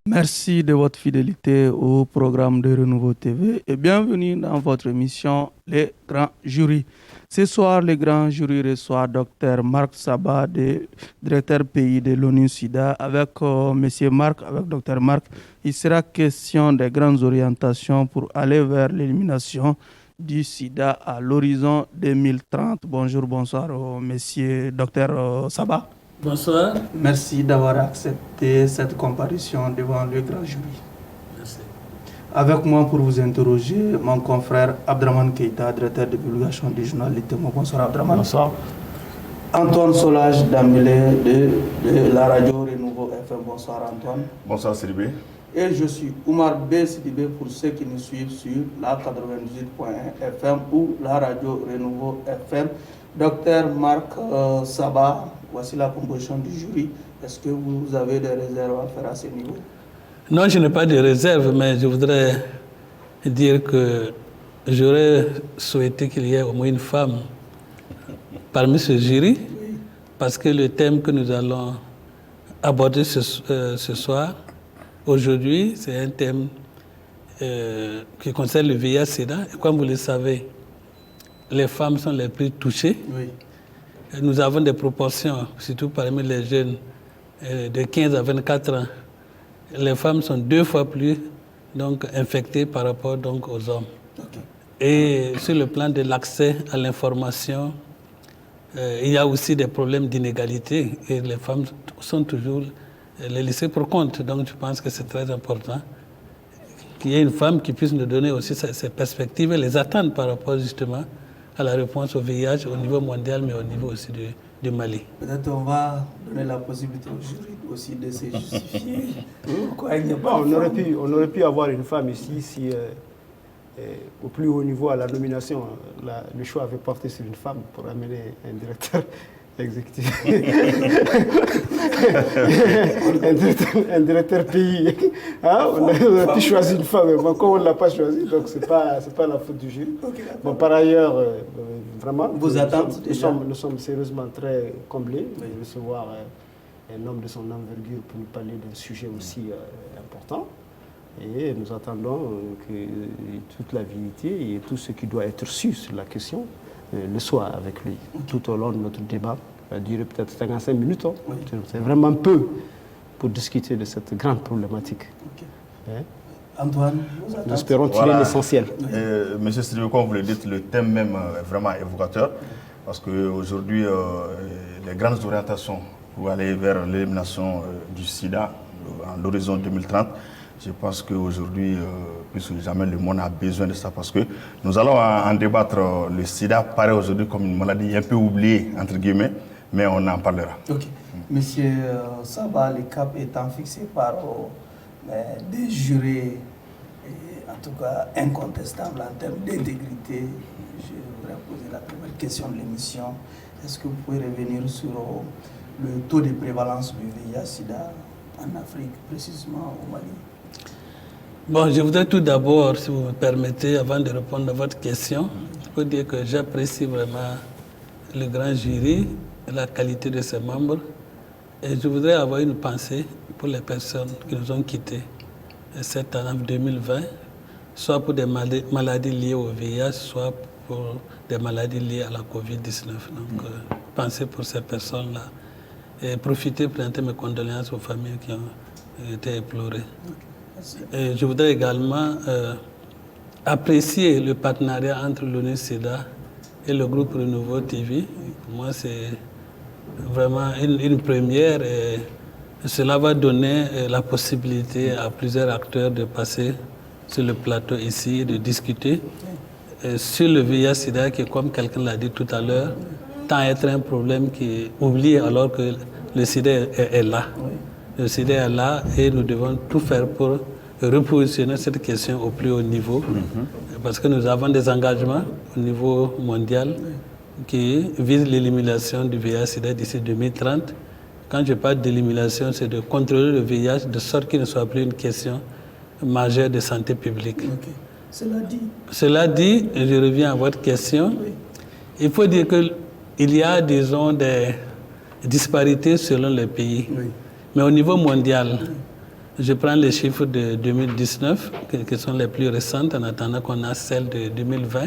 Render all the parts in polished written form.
Merci de votre fidélité au programme de Renouveau TV et bienvenue dans votre émission Les Grands Jurys. Ce soir, les Grands Jurys reçoivent Dr Marc Saba, directeur pays de l'ONU-SIDA. Avec Monsieur Marc, avec Dr Marc, il sera question des grandes orientations pour aller vers l'élimination du sida à l'horizon 2030. Bonjour, bonsoir, Monsieur Dr Saba. Bonsoir. Merci d'avoir accepté cette comparution devant le grand jury. Merci. Avec moi pour vous interroger, mon confrère Abdraman Keita, directeur de divulgation du journal Le Témoin. Bonsoir Abdraman. Bonsoir. Antoine Solage Damilé de la radio Renouveau FM. Bonsoir Antoine. Bonsoir Sidibé. Et je suis Oumar B. Sidibé pour ceux qui nous suivent sur la 98.1 FM ou la radio Renouveau FM. Docteur Marc Saba, voici la composition du jury. Est-ce que vous avez des réserves à faire à ce niveau? Non, je n'ai pas de réserve, mais je voudrais dire que j'aurais souhaité qu'il y ait au moins une femme parmi ce jury, parce que le thème que nous allons aborder ce soir, aujourd'hui, c'est un thème qui concerne le VIH-Sida. Et comme vous le savez, les femmes sont les plus touchées. Oui. Nous avons des proportions, surtout parmi les jeunes de 15 à 24 ans. Les femmes sont 2 fois plus infectées par rapport aux hommes. Okay. Et sur le plan de l'accès à l'information, il y a aussi des problèmes d'inégalité et les femmes sont toujours les laissées pour compte. Donc je pense que c'est très important qu'il y ait une femme qui puisse nous donner aussi ses perspectives et les attentes par rapport justement à la réponse au VIH au niveau mondial, mais au niveau aussi du Mali. Peut-être on va donner la possibilité au jury aussi de se justifier. Pourquoi il n'y a pas on aurait pu avoir une femme ici si, au plus haut niveau à la nomination, le choix avait porté sur une femme pour amener un directeur exécutif. un directeur pays. Hein? On a pu choisir une femme, mais comme on ne l'a pas choisi, donc ce n'est pas la faute du jury. Okay, bon, par ailleurs, vraiment, nous sommes sérieusement très comblés de recevoir un homme de son envergure pour nous parler d'un sujet aussi important. Et nous attendons que toute la vérité et tout ce qui doit être su sur la question le soit avec lui. Tout au long de notre débat, ça va durer peut-être 55 minutes. Hein. Oui. C'est vraiment peu pour discuter de cette grande problématique. Okay. Hein? Antoine, nous espérons tirer l'essentiel. Monsieur Sidibé, comme vous le dites, le thème même est vraiment évocateur, parce qu'aujourd'hui, les grandes orientations pour aller vers l'élimination du sida à l'horizon 2030, je pense qu'aujourd'hui, plus que jamais, le monde a besoin de ça, parce que nous allons en débattre. Le sida paraît aujourd'hui comme une maladie un peu oubliée, entre guillemets, mais on en parlera. Ok. Monsieur Saba, le cap étant fixé par des jurés, en tout cas incontestables en termes d'intégrité, je voudrais poser la première question de l'émission. Est-ce que vous pouvez revenir sur le taux de prévalence du VIH-Sida en Afrique, précisément au Mali? Bon, je voudrais tout d'abord, si vous me permettez, avant de répondre à votre question, vous dire que j'apprécie vraiment le grand jury, la qualité de ses membres, et je voudrais avoir une pensée pour les personnes qui nous ont quittés cette année 2020, soit pour des maladies liées au VIH, soit pour des maladies liées à la COVID-19. Donc, pensez pour ces personnes-là et profitez pour présenter mes condoléances aux familles qui ont été éplorées. Et je voudrais également apprécier le partenariat entre l'ONU-SIDA et le groupe Renouveau TV. Pour moi, c'est vraiment une première et cela va donner la possibilité à plusieurs acteurs de passer sur le plateau ici et de discuter sur le VIH-Sida qui, comme quelqu'un l'a dit tout à l'heure, tend à être un problème qui est oublié alors que le sida est là. Oui. Le sida est là et nous devons tout faire pour repositionner cette question au plus haut niveau, parce que nous avons des engagements au niveau mondial qui visent l'élimination du VIH-Sida d'ici 2030. Quand je parle d'élimination, c'est de contrôler le VIH de sorte qu'il ne soit plus une question majeure de santé publique. Okay. Cela dit, je reviens à votre question. Oui. Il faut dire qu'il y a, disons, des disparités selon les pays. Oui. Mais au niveau mondial, je prends les chiffres de 2019, qui sont les plus récentes, en attendant qu'on a celles de 2020.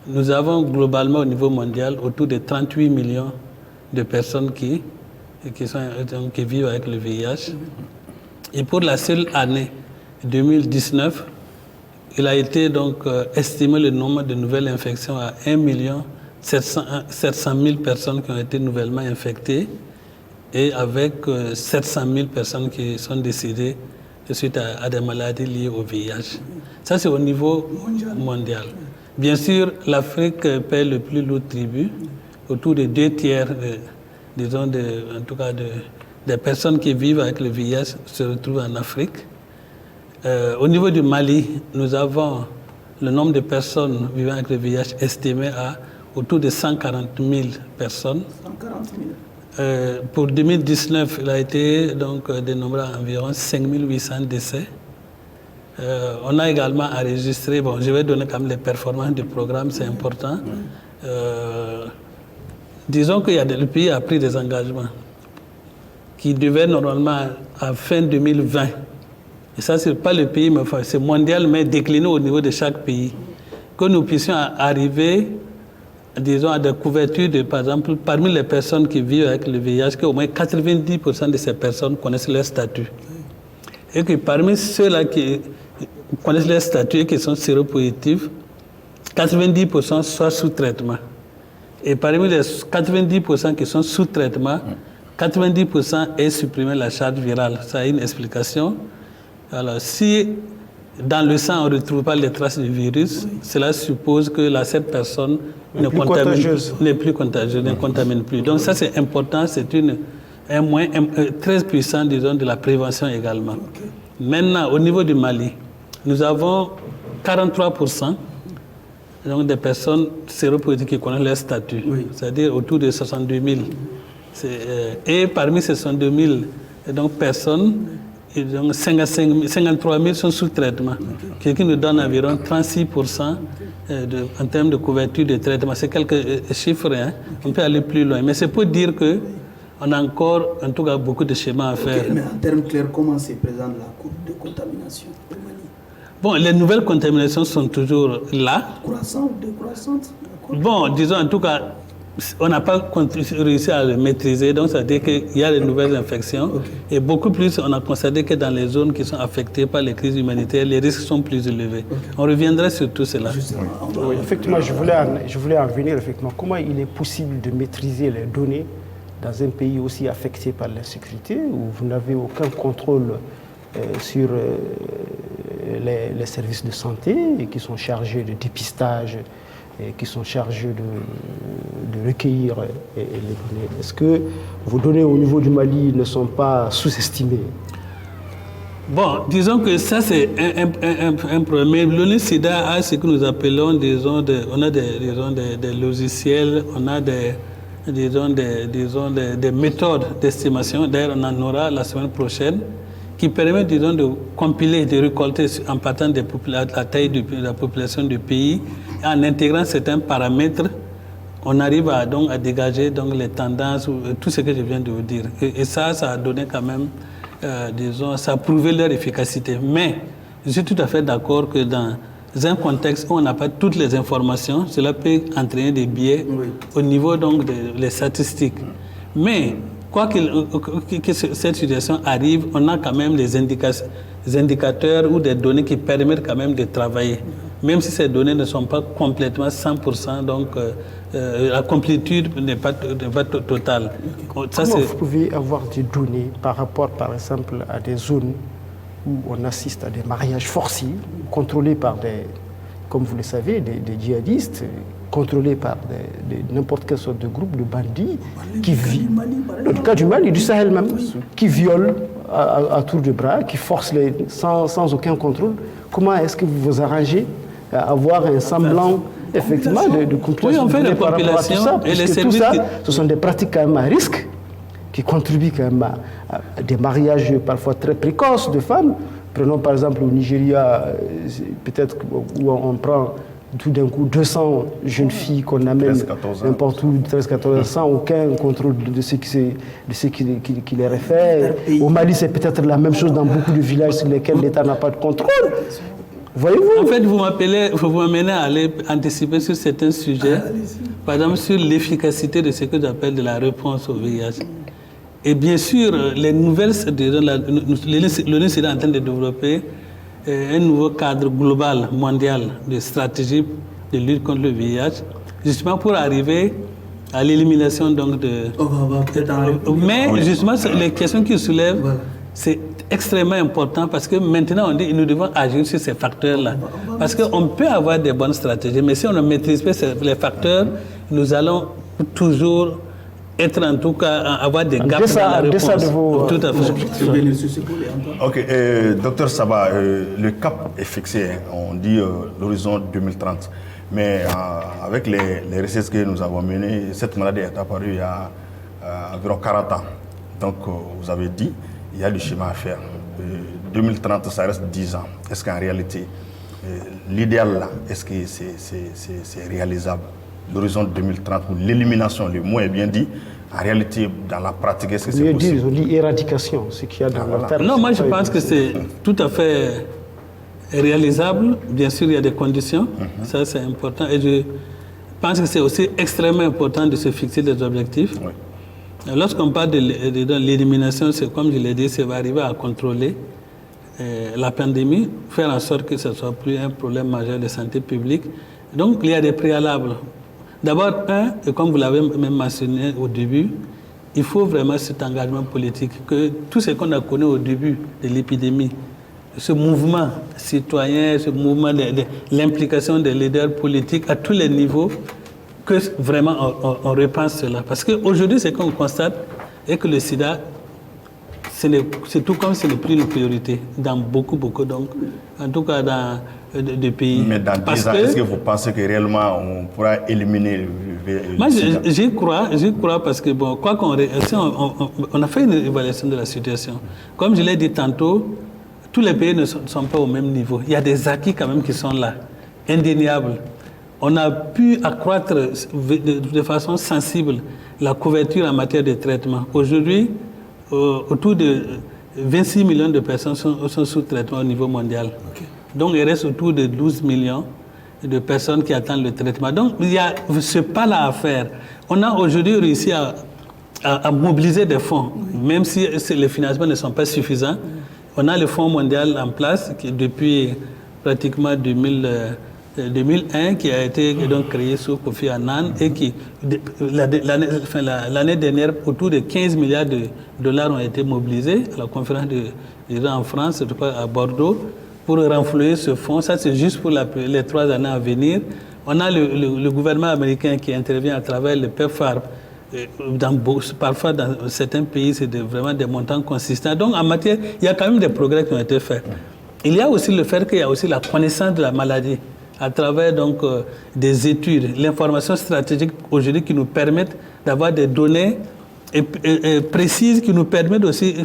Nous avons globalement au niveau mondial autour de 38 millions de personnes qui vivent avec le VIH. Et pour la seule année 2019, il a été donc estimé le nombre de nouvelles infections à 1 700 000 personnes qui ont été nouvellement infectées, et avec 700 000 personnes qui sont décédées suite à des maladies liées au VIH. Ça, c'est au niveau mondial. Bien sûr, l'Afrique paie le plus lourd tribut. Autour de 2 tiers, en tout cas, des personnes qui vivent avec le VIH se retrouvent en Afrique. Au niveau du Mali, nous avons le nombre de personnes vivant avec le VIH estimé à autour de 140 000 personnes. 140 000. Pour 2019, il a été donc dénombré à environ 5 800 décès. On a également enregistré, je vais donner quand même les performances du programme, c'est important. Disons que le pays a pris des engagements qui devaient normalement, à fin 2020, et ça, ce n'est pas le pays, mais c'est mondial, mais décliné au niveau de chaque pays, que nous puissions arriver, disons, à des couvertures de, par exemple, parmi les personnes qui vivent avec le VIH, qu'au moins 90% de ces personnes connaissent leur statut. Et que parmi ceux-là qui connaissent leur statut et qui sont séropositifs, 90% soient sous traitement. Et parmi les 90% qui sont sous traitement, 90% aient supprimé la charge virale. Ça a une explication. Alors, si dans le sang, on ne retrouve pas les traces du virus, cela suppose que cette personne n'est plus contagieuse, ne contamine plus. Donc ça, c'est important, c'est un moyen très puissant, disons, de la prévention également. Okay. Maintenant, au niveau du Mali, nous avons 43% donc, des personnes séropositives qui connaissent leur statut, c'est-à-dire autour de 62 000. Et parmi ces 62 000 personnes, donc 53 000 sont sous traitement, ce qui nous donne environ 36% en termes de couverture de traitement. C'est quelques chiffres, hein. On peut aller plus loin. Mais c'est pour dire qu'on a encore, en tout cas, beaucoup de schémas à faire. Mais en termes clairs, comment se présente la courbe de contamination au Mali? Bon, les nouvelles contaminations sont toujours là. Croissantes ou décroissantes? Bon, disons en tout cas, on n'a pas réussi à le maîtriser, donc ça veut dire qu'il y a de nouvelles infections. Et beaucoup plus, on a constaté que dans les zones qui sont affectées par les crises humanitaires, les risques sont plus élevés. On reviendra sur tout cela. Oui, effectivement, je voulais en venir. Effectivement, comment il est possible de maîtriser les données dans un pays aussi affecté par l'insécurité, où vous n'avez aucun contrôle sur les services de santé et qui sont chargés de dépistage et qui sont chargés de recueillir les données. Est-ce que vos données au niveau du Mali ne sont pas sous-estimées? Bon, disons que ça c'est un problème. Le sida a ce que nous appelons, disons, on a des logiciels, on a des méthodes d'estimation. D'ailleurs, on en aura la semaine prochaine, qui permet, disons, de compiler, de récolter en partant de la taille de la population du pays, en intégrant certains paramètres, on arrive à dégager donc, les tendances, tout ce que je viens de vous dire. Et ça a donné quand même, disons, ça a prouvé leur efficacité. Mais je suis tout à fait d'accord que dans un contexte où on n'a pas toutes les informations, cela peut entraîner des biais au niveau donc des statistiques. Mais quoi que cette situation arrive, on a quand même des indicateurs ou des données qui permettent quand même de travailler. Même si ces données ne sont pas complètement 100%, donc la complétude n'est pas totale. Ça, comment vous pouvez avoir des données par rapport, par exemple, à des zones où on assiste à des mariages forcés, contrôlés par comme vous le savez, des djihadistes contrôlées par n'importe quelle sorte de groupe de bandits qui vivent, dans le cas du Mali, du Sahel même, qui violent à tour de bras, qui forcent sans aucun contrôle. Comment est-ce que vous vous arrangez à avoir un semblant effectivement de complicité par rapport à tout ça, puisque tout ça, ce sont des pratiques quand même à risque qui contribuent quand même à des mariages parfois très précoces de femmes. Prenons par exemple au Nigeria, peut-être où on prend tout d'un coup 200 jeunes filles qu'on amène n'importe où, 13-14 ans, sans aucun contrôle de ce qui leur est fait. Au Mali, c'est peut-être la même chose dans beaucoup de villages sur lesquels l'État n'a pas de contrôle. Voyez-vous? En fait, vous m'amenez à aller anticiper sur certains sujets, par exemple sur l'efficacité de ce que j'appelle de la réponse au VIH. Et bien sûr, les nouvelles, l'ONU est en train de développer un nouveau cadre global, mondial, de stratégie de lutte contre le VIH, justement pour arriver à l'élimination donc de... Mais justement, les questions qu'ils soulèvent, voilà, c'est extrêmement important parce que maintenant on dit que nous devons agir sur ces facteurs-là. Parce qu'on peut avoir des bonnes stratégies, mais si on ne maîtrise pas les facteurs, nous allons toujours être en tout cas, avoir des gaps dans la réponse. Tout à fait. Ok, docteur Saba, le cap est fixé, on dit l'horizon 2030. Mais avec les recherches que nous avons menées, cette maladie est apparue il y a environ 40 ans. Donc vous avez dit, il y a du chemin à faire. 2030, ça reste 10 ans. Est-ce qu'en réalité, l'idéal là, est-ce que c'est réalisable? L'horizon 2030, l'élimination, le mot est bien dit. En réalité, dans la pratique, est-ce que c'est possible? Ils ont dit éradication, ce qu'il y a dans leur terme. Non, moi je pense que c'est tout à fait réalisable. Bien sûr, il y a des conditions. Ça, c'est important. Et je pense que c'est aussi extrêmement important de se fixer des objectifs. Oui. Lorsqu'on parle de l'élimination, c'est comme je l'ai dit, c'est arriver à contrôler la pandémie, faire en sorte que ce ne soit plus un problème majeur de santé publique. Donc, il y a des préalables. D'abord, et comme vous l'avez même mentionné au début, il faut vraiment cet engagement politique, que tout ce qu'on a connu au début de l'épidémie, ce mouvement citoyen, ce mouvement de l'implication des leaders politiques à tous les niveaux, que vraiment on repense cela. Parce qu'aujourd'hui, ce qu'on constate est que le sida, c'est tout comme ce n'est plus une priorité dans beaucoup, donc, en tout cas dans des pays. Mais dans 10 ans, est-ce que vous pensez que réellement on pourra éliminer le moi, j'y crois parce que, bon, quoi qu'on on a fait une évaluation de la situation. Comme je l'ai dit tantôt, tous les pays ne sont pas au même niveau. Il y a des acquis quand même qui sont là, indéniables. On a pu accroître de façon sensible la couverture en matière de traitement. Aujourd'hui, autour de 26 millions de personnes sont sous traitement au niveau mondial. Okay. Donc, il reste autour de 12 millions de personnes qui attendent le traitement. Donc, il y a ce pas-là à faire. On a aujourd'hui réussi à mobiliser des fonds, même si les financements ne sont pas suffisants. On a le Fonds mondial en place qui, depuis pratiquement 2001, qui a été donc créé sous Kofi Annan et qui, l'année dernière, autour de 15 milliards de dollars ont été mobilisés à la conférence en France, je crois, à Bordeaux, pour renflouer ce fonds. Ça, c'est juste pour les 3 années à venir. On a le gouvernement américain qui intervient à travers le PEPFAR. Parfois, dans certains pays, c'est vraiment des montants consistants. Donc, en matière, il y a quand même des progrès qui ont été faits. Il y a aussi le fait qu'il y a aussi la connaissance de la maladie à travers donc, des études, l'information stratégique aujourd'hui qui nous permettent d'avoir des données précises qui nous permettent aussi,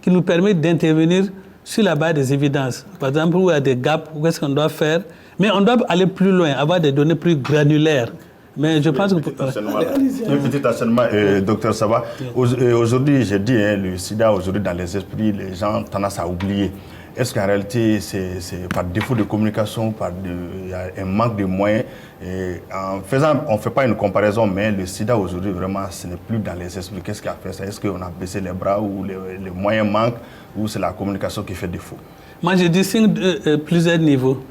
qui nous permettent d'intervenir sur la base des évidences. Par exemple, où il y a des gaps, qu'est-ce qu'on doit faire? Mais on doit aller plus loin, avoir des données plus granulaires. Mais je pense que... Un petit enseignement, docteur Saba. Aujourd'hui, j'ai dit, le sida, aujourd'hui, dans les esprits, les gens tendent à oublier. Est-ce qu'en réalité, c'est par défaut de communication, il y a un manque de moyens? On ne fait pas une comparaison, mais le sida aujourd'hui, vraiment, ce n'est plus dans les esprits. Qu'est-ce qui a fait ça? Est-ce qu'on a baissé les bras ou les moyens manquent ou c'est la communication qui fait défaut? Moi, je distingue plusieurs niveaux.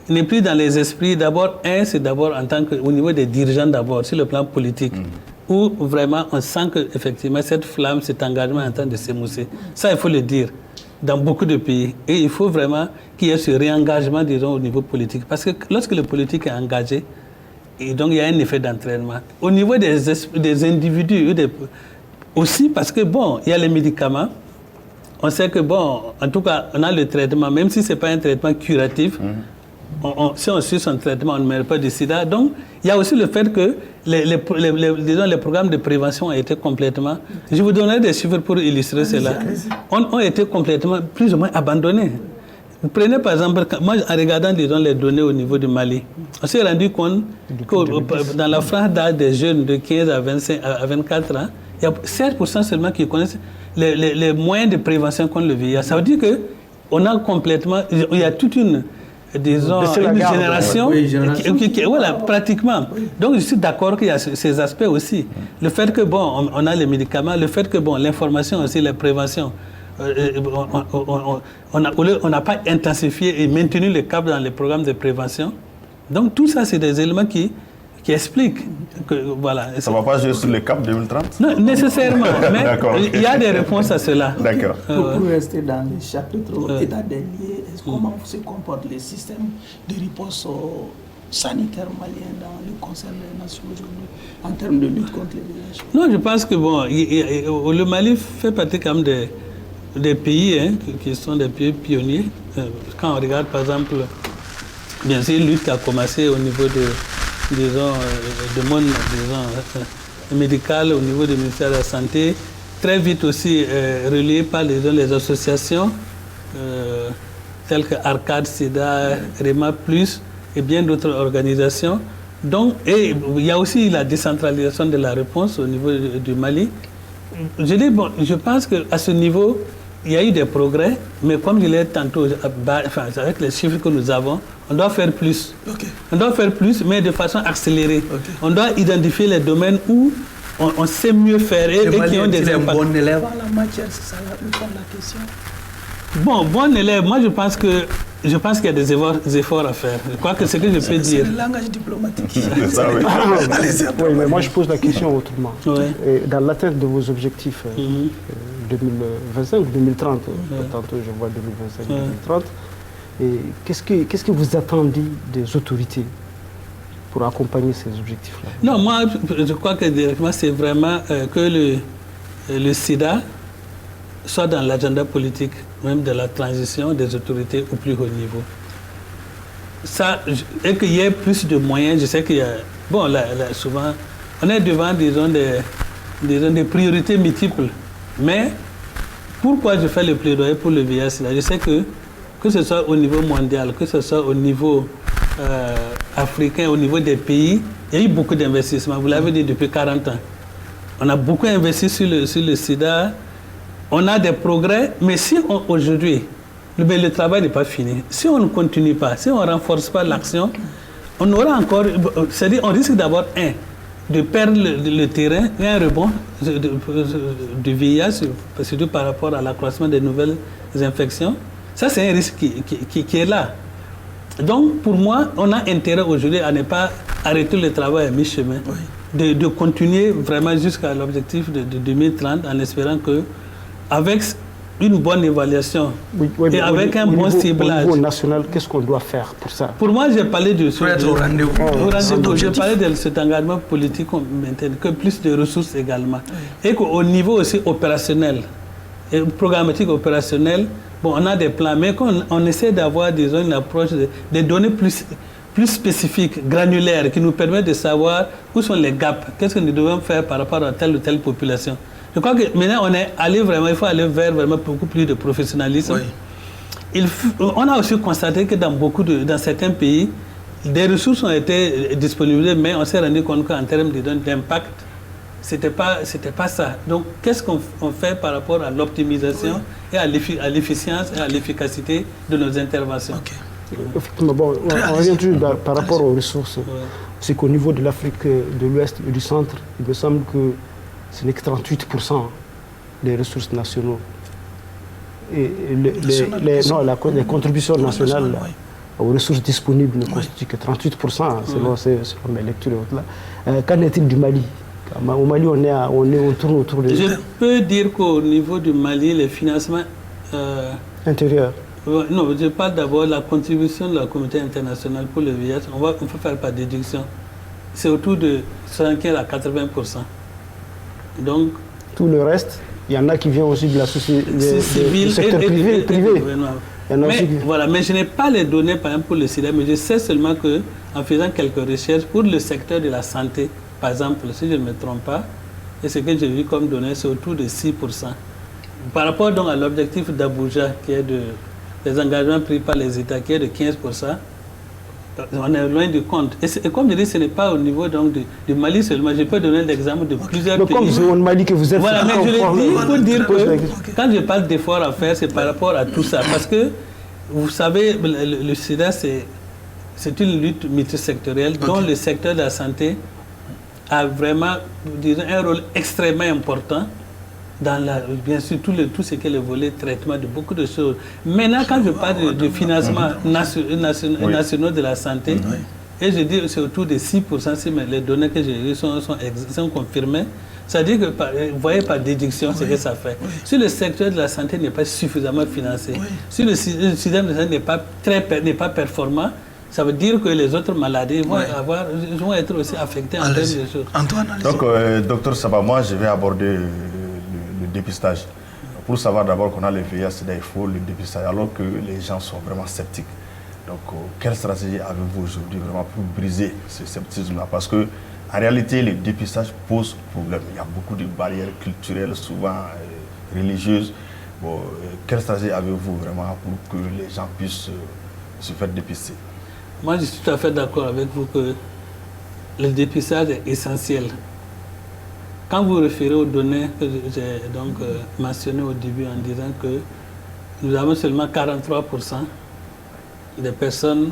Il n'est plus dans les esprits. D'abord, c'est d'abord au niveau des dirigeants d'abord, sur le plan politique, où vraiment on sent qu'effectivement cette flamme, cet engagement est en train de s'émousser. Ça, il faut le dire. Dans beaucoup de pays. Et il faut vraiment qu'il y ait ce réengagement, disons, au niveau politique. Parce que lorsque le politique est engagé, Et donc, il y a un effet d'entraînement. Au niveau des individus, aussi parce que, bon, il y a les médicaments. On sait que, bon, en tout cas, on a le traitement, même si ce n'est pas un traitement curatif. Si on suit son traitement, on ne meurt pas de sida. Donc, il y a aussi le fait que les programmes de prévention ont été complètement... Je vous donnerai des chiffres pour illustrer cela. Ont été complètement, plus ou moins abandonnés. Vous prenez par exemple, moi en regardant disons, les données au niveau du Mali, on s'est rendu compte que dans la frange d'âge des jeunes de 15 à 24 ans, il y a 7% seulement qui connaissent les moyens de prévention contre le VIH. Ça veut dire qu'on a complètement... Il y a toute une... disons, une génération, voilà, pratiquement. Donc, je suis d'accord qu'il y a ces aspects aussi. Le fait que, bon, on a les médicaments, le fait que, bon, l'information aussi, la prévention, on n'a pas intensifié et maintenu le cap dans les programmes de prévention. Donc, tout ça, c'est des éléments qui expliquent que, voilà. Ça ne va pas jouer sur le cap 2030 ? Non, nécessairement, mais il y a des réponses à cela. D'accord. Pour rester dans les chapitres état des lieux, comment se comportent les systèmes de riposte sanitaire malien dans le concert des Nations Unies en termes de lutte contre les VIH? Non, je pense que bon, le Mali fait partie quand même des pays qui sont des pays pionniers. Quand on regarde par exemple, bien sûr, une lutte qui a commencé au niveau de monde médical, au niveau du ministère de la Santé, très vite aussi relié par les associations telles que Arcade, SIDA, REMA+, et bien d'autres organisations. Donc, et il y a aussi la décentralisation de la réponse au niveau du Mali. Je pense qu'à ce niveau, il y a eu des progrès, mais comme je l'ai dit tantôt, avec les chiffres que nous avons, on doit faire plus. Okay. On doit faire plus, mais de façon accélérée. Okay. On doit identifier les domaines où on sait mieux faire et qui ont des impacts. Bon élève en la matière, c'est ça le fond de la question. Bon élève, moi je pense qu'il y a des efforts à faire. Je crois que c'est ce que je peux dire. C'est le langage diplomatique. Ça, oui. Oui, mais moi je pose la question autrement. Oui. Dans l'atteinte de vos objectifs 2025 ou 2030, tantôt je vois 2025-2030, qu'est-ce que vous attendez des autorités pour accompagner ces objectifs-là? Non, moi je crois que directement c'est vraiment que le sida soit dans l'agenda politique, même de la transition des autorités au plus haut niveau. Ça, et qu'il y ait plus de moyens, je sais qu'il y a... Bon, souvent, on est devant, disons, des priorités multiples. Mais pourquoi je fais le plaidoyer pour le VIH-Sida? Je sais que ce soit au niveau mondial, que ce soit au niveau africain, au niveau des pays, il y a eu beaucoup d'investissements. Vous l'avez dit depuis 40 ans. On a beaucoup investi sur le sida. On a des progrès, mais si aujourd'hui, le travail n'est pas fini, si on ne continue pas, si on ne renforce pas l'action, on aura encore... C'est-à-dire on risque d'abord, de perdre le terrain et un rebond du VIH, surtout par rapport à l'accroissement des nouvelles infections. Ça, c'est un risque qui est là. Donc, pour moi, on a intérêt aujourd'hui à ne pas arrêter le travail à mi-chemin, de continuer vraiment jusqu'à l'objectif de 2030 en espérant que avec une bonne évaluation et avec un bon ciblage. Au niveau national, qu'est-ce qu'on doit faire pour ça? Pour moi, j'ai parlé de ce j'ai parlé de cet engagement politique qu'on maintient, que plus de ressources également. Et qu'au niveau aussi opérationnel, et programmatique opérationnel, bon, on a des plans, mais on essaie d'avoir, disons, une approche des données plus spécifiques, granulaires, qui nous permettent de savoir où sont les gaps, qu'est-ce que nous devons faire par rapport à telle ou telle population. Je crois que maintenant, il faut aller vers vraiment beaucoup plus de professionnalisme. Oui. On a aussi constaté que dans certains pays, des ressources ont été disponibles, mais on s'est rendu compte qu'en termes d'impact, c'était pas ça. Donc, qu'est-ce qu'on fait par rapport à l'optimisation et à l'efficience et à l'efficacité de nos interventions? Effectivement, bon, on revient toujours par rapport aux ressources. C'est qu'au niveau de l'Afrique de l'Ouest et du Centre, il me semble que ce n'est que 38% des ressources nationales. Et les contributions nationales aux ressources disponibles ne constituent que 38%, selon mes lectures. Qu'en est-il du Mali? Au Mali, on tourne autour de... Je peux dire qu'au niveau du Mali, les financements... intérieurs. Non, je parle d'abord de la contribution de la communauté internationale pour le VIH. On peut faire par déduction. c'est autour de 75 à 80%. Donc, tout le reste, il y en a qui viennent aussi de la société, du secteur privé. Mais je n'ai pas les données, par exemple, pour le sida, mais je sais seulement qu'en faisant quelques recherches pour le secteur de la santé, par exemple, si je ne me trompe pas, et ce que j'ai vu comme données, c'est autour de 6%. Par rapport donc à l'objectif d'Abuja, qui est des engagements pris par les États, qui est de 15%, on est loin du compte. Et comme je dis, ce n'est pas au niveau donc, du Mali seulement. Je peux donner l'exemple de plusieurs pays. Comme c'est au Mali que vous êtes... Voilà, mais je le dis pour dire que quand je parle d'efforts à faire, c'est par rapport à tout ça. Parce que, vous savez, le sida, c'est une lutte multisectorielle dont le secteur de la santé a vraiment, disons, un rôle extrêmement important dans bien sûr tout ce qui est le volet traitement de beaucoup de choses. Maintenant, quand je parle de financement nationaux de la santé, et je dis c'est autour de 6%, si les données que j'ai eues sont confirmées, c'est-à-dire que, vous voyez par déduction ce que ça fait. Si le secteur de la santé n'est pas suffisamment financé, si le système de santé n'est pas performant, ça veut dire que les autres maladies vont être aussi affectées en termes de choses. Antoine, donc, docteur Saba, moi je vais aborder le dépistage. Pour savoir d'abord qu'on a le VIH-Sida, il faut le dépistage, alors que les gens sont vraiment sceptiques. Donc, quelle stratégie avez-vous aujourd'hui vraiment pour briser ce scepticisme-là? Parce que en réalité, le dépistage pose problème. Il y a beaucoup de barrières culturelles, souvent religieuses. Bon, quelle stratégie avez-vous vraiment pour que les gens puissent se faire dépister? Moi, je suis tout à fait d'accord avec vous que le dépistage est essentiel. Quand vous référez aux données que j'ai donc mentionnées au début en disant que nous avons seulement 43% des personnes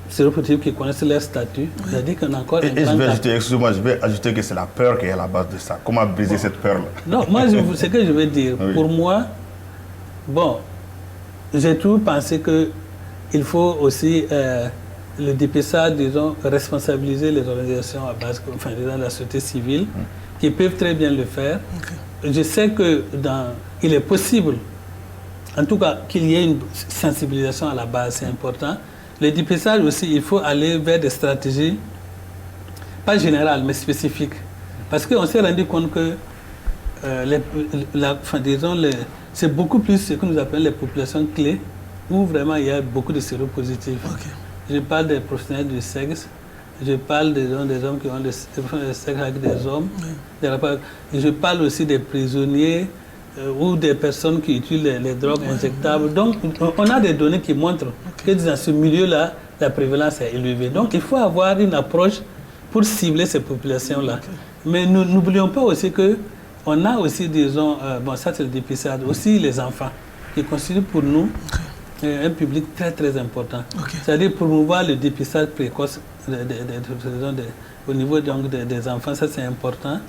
séropositives qui connaissent leur statut, c'est-à-dire qu'on a encore excusez-moi, je vais ajouter que c'est la peur qui est à la base de ça. Comment briser cette peur-là? Non, moi, ce que je veux dire, pour moi, bon, j'ai toujours pensé qu'il faut aussi le dépistage, disons, responsabiliser les organisations à base, enfin, disons, la société civile, qui peuvent très bien le faire. Je sais que il est possible, en tout cas, qu'il y ait une sensibilisation à la base, c'est important. Le dépistage aussi, il faut aller vers des stratégies, pas générales, mais spécifiques. Parce qu'on s'est rendu compte que c'est beaucoup plus ce que nous appelons les populations clés, où vraiment il y a beaucoup de séropositifs. Je parle des professionnels du sexe, je parle des hommes qui ont des sexe avec des hommes, je parle aussi des prisonniers ou des personnes qui utilisent les drogues injectables. Donc, on a des données qui montrent que dans ce milieu-là, la prévalence est élevée. Donc, il faut avoir une approche pour cibler ces populations-là. Mais nous n'oublions pas aussi qu'on a aussi, disons, bon, ça c'est le dépistage, aussi les enfants, qui constituent pour nous un public très très important. C'est-à-dire promouvoir le dépistage précoce au niveau donc, des enfants, ça c'est important.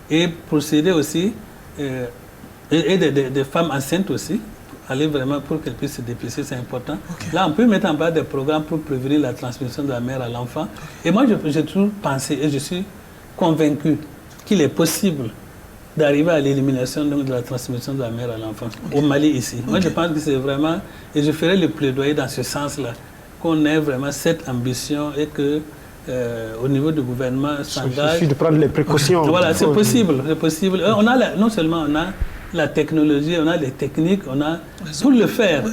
Et procéder aussi, et des femmes enceintes aussi, aller vraiment pour qu'elles puissent se dépister, c'est important. Là, on peut mettre en place des programmes pour prévenir la transmission de la mère à l'enfant. Et moi, j'ai toujours pensé, et je suis convaincu qu'il est possible d'arriver à l'élimination de la transmission de la mère à l'enfant, au Mali ici. Moi, je pense que c'est vraiment, et je ferai le plaidoyer dans ce sens-là, qu'on ait vraiment cette ambition et que, au niveau du gouvernement, s'engage. Il suffit de prendre les précautions. Voilà, c'est possible, c'est possible. On a non seulement on a la technologie, on a les techniques, on a pour le faire.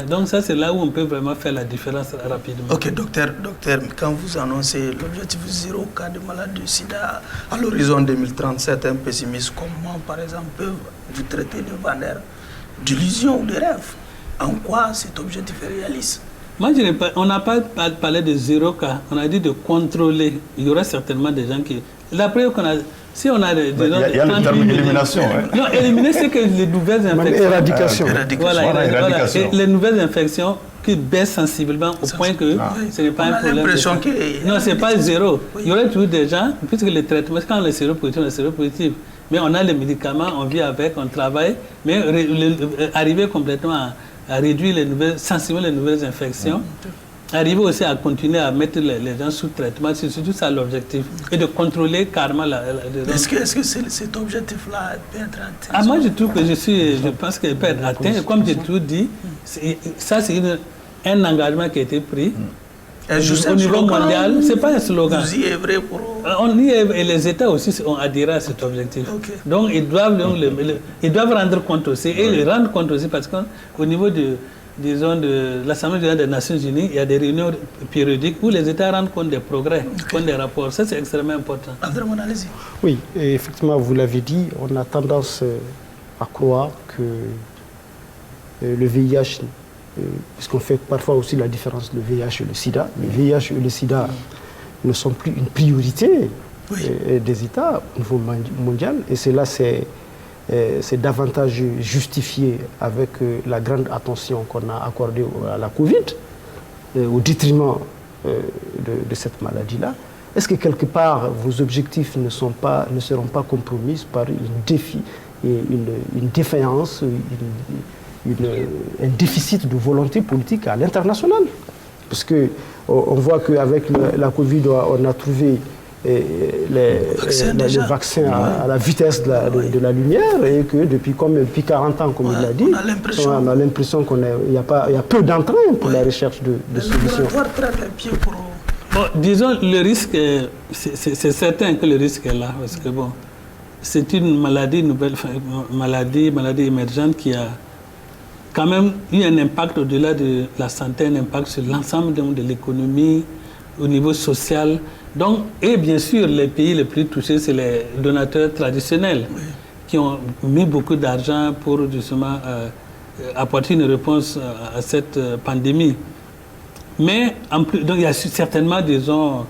Donc ça, c'est là où on peut vraiment faire la différence rapidement. Ok, docteur, quand vous annoncez l'objectif 0 cas de maladie du sida à l'horizon 2030, certains pessimistes comme moi, par exemple, peuvent vous traiter de vendeur d'illusions ou de rêves. En quoi cet objectif est réaliste? Moi, on n'a pas parlé de 0 cas, on a dit de contrôler. Il y aura certainement des gens qui... La preuve qu'on a... Si on a des il y a le terme élimination. Non, éliminer, c'est que les nouvelles infections... Éradication. Voilà, et les nouvelles infections qui baissent sensiblement au point que ce n'est pas un problème. Non, ce n'est pas 0. Il y aurait toujours des gens, puisque les traitements, quand on est séropositif, mais on a les médicaments, on vit avec, on travaille, mais arriver complètement à réduire sensiblement les nouvelles infections, arriver aussi à continuer à mettre les gens sous traitement, c'est surtout ça l'objectif. Et de contrôler carrément Est-ce que cet objectif-là peut être atteint? Moi, je trouve que je pense qu'il peut être atteint. Et comme j'ai toujours dit, ça c'est un engagement qui a été pris. au niveau mondial, ce n'est pas un slogan. Vous y œuvrez pour... On y œuvre et les États aussi ont adhéré à cet objectif. Okay. Donc ils doivent rendre compte aussi, et le rendre compte aussi, parce qu'au niveau de l'Assemblée générale des Nations Unies, il y a des réunions périodiques où les États rendent compte des progrès, compte des rapports. Ça, c'est extrêmement important. Allez-y. Oui, et effectivement, vous l'avez dit, on a tendance à croire que le VIH, puisqu'on fait parfois aussi la différence le VIH et le sida, le VIH et le sida ne sont plus une priorité des États au niveau mondial, et cela c'est davantage justifié avec la grande attention qu'on a accordée à la Covid, au détriment de cette maladie-là. Est-ce que quelque part vos objectifs ne seront pas compromis par une défaillance, un déficit de volonté politique à l'international? Parce qu'on voit qu'avec la Covid, on a trouvé le vaccin à la vitesse de la lumière, et que depuis 40 ans, comme il l'a dit, on a l'impression qu'il y a peu d'entrain pour la recherche de solutions. Bon, disons, le risque, c'est certain que le risque est là, parce que bon, c'est une maladie maladie émergente qui a quand même eu un impact au-delà de la santé, un impact sur l'ensemble de l'économie, au niveau social. Donc, et bien sûr, les pays les plus touchés, c'est les donateurs traditionnels qui ont mis beaucoup d'argent pour justement apporter une réponse à cette pandémie. Mais en plus, donc il y a certainement, disons,